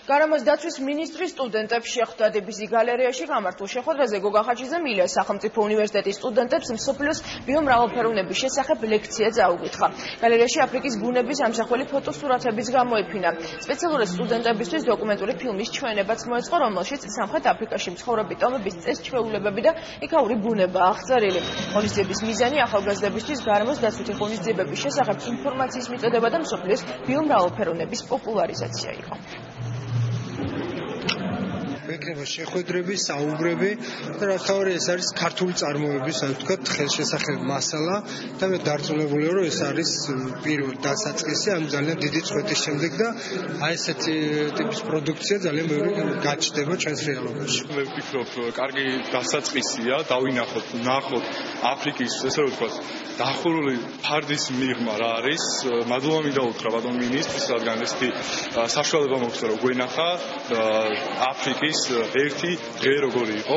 გარემოს დაცვის მინისტრის სტუდენტებს შეხვდა დების გალერეაში გამართულ შეხვედრაზე გოგა ხაჩიძემ ილიას სახელმწიფო უნივერსიტეტის სტუდენტებს მსოფლიოს ბიომრავალფეროვნების შესახებ ლექცია წაუგითხა. გალერეაში აფრიკის ბუნების ამსახველი ფოტოსურათებიც გამოიფინა. სპეციალურად სტუდენტებისთვის დოკუმენტური ფილმის ჩვენებაც მოეწყო, რომელშიც სამხრეთ აფრიკაში მცხოვრები ტომების წეს-ჩვეულებები და იქაური ბუნება აღწერილი. ღონისძიების მიზანი ახალგაზრდებისთვის გარემოს დაცვითი ღონისძიებების შესახებ ინფორმაციის მიწოდება და მსოფლიოს ბიომრავალფეროვნების პოპულარიზაცია იყო. მეკრება შეხვედრები, საუბრები და რა თავარი ეს არის ქართული წარმოების, ასე ვთქვათ, ხელშესახები მასალა და მე დარწმუნებული ვარ, რომ ეს არის პირველ დასაწყისი ამ ძალიან დიდი წვეთის შემდეგ და აი ესეთი ტიპის პროდუქცია ძალიან ბევრი გაჩნდება ჩვენს რეალობაში. მე ვფიქრობ, კარგი დასაწყისია, ნახოთ აფრიკის, ესე რომ ვთქვათ, დახურული ფარდის მიღმა რა არის. მადლობა მინდა უთხრა ბატონ მინისტრს, რადგან ესეთი საშუალება მოგვცა, რომ გვენახა აფრიკის ერთი დღე როგორი იყო.